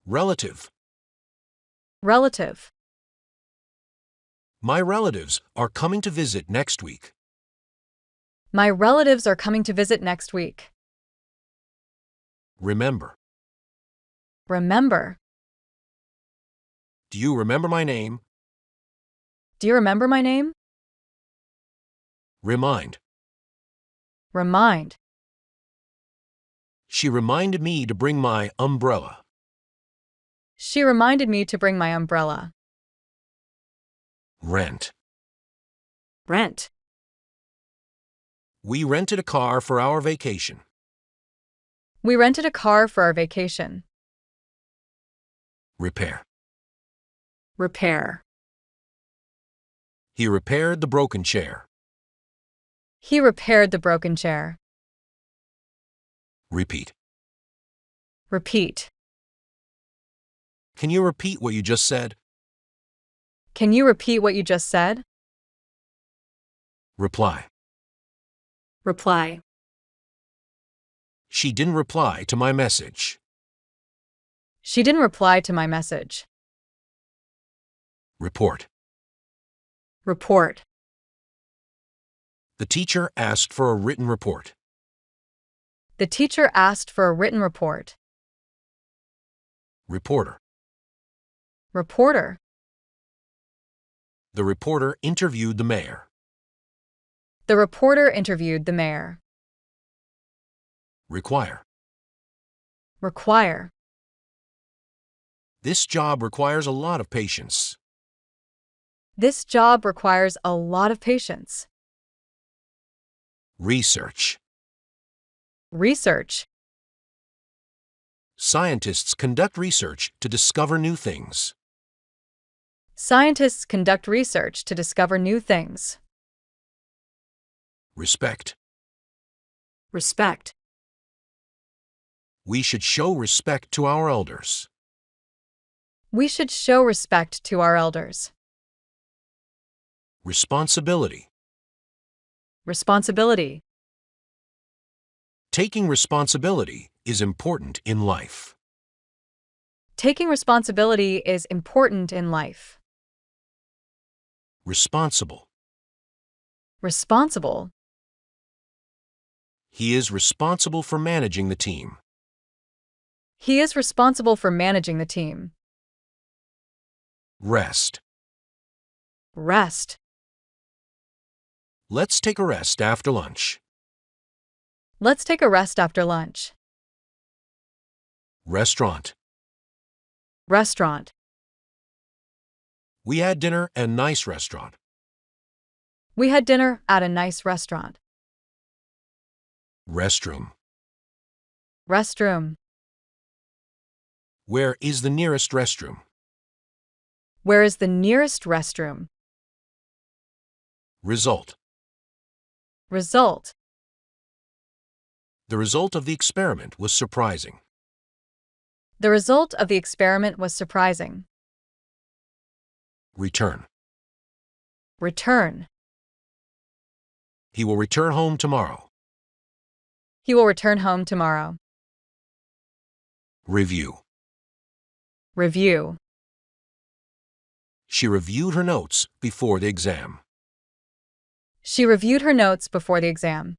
Relative. Relative. My relatives are coming to visit next week. My relatives are coming to visit next week. Remember. Remember. Do you remember my name? Do you remember my name? Remind. Remind. She reminded me to bring my umbrella. She reminded me to bring my umbrella. Rent. Rent. We rented a car for our vacation. We rented a car for our vacation. Repair. Repair. He repaired the broken chair. He repaired the broken chair. Repeat. Repeat. Can you repeat what you just said? Can you repeat what you just said? Reply. Reply. She didn't reply to my message. She didn't reply to my message. Report. Report. The teacher asked for a written report. The teacher asked for a written report. Reporter. Reporter. The reporter interviewed the mayor. The reporter interviewed the mayor. Require. Require. This job requires a lot of patience. This job requires a lot of patience. Research. Research. Scientists conduct research to discover new things. Scientists conduct research to discover new things. Respect. Respect. We should show respect to our elders. We should show respect to our elders. Responsibility. Responsibility. Taking responsibility is important in life. Taking responsibility is important in life. Responsible. Responsible. He is responsible for managing the team. He is responsible for managing the team. Rest. Rest. Let's take a rest after lunch. Let's take a rest after lunch. Restaurant. Restaurant. We had dinner at a nice restaurant. We had dinner at a nice restaurant. Restroom. Restroom. Where is the nearest restroom? Where is the nearest restroom? Result. Result. The result of the experiment was surprising. The result of the experiment was surprising. Return. Return. He will return home tomorrow. He will return home tomorrow. Review. Review. She reviewed her notes before the exam. She reviewed her notes before the exam.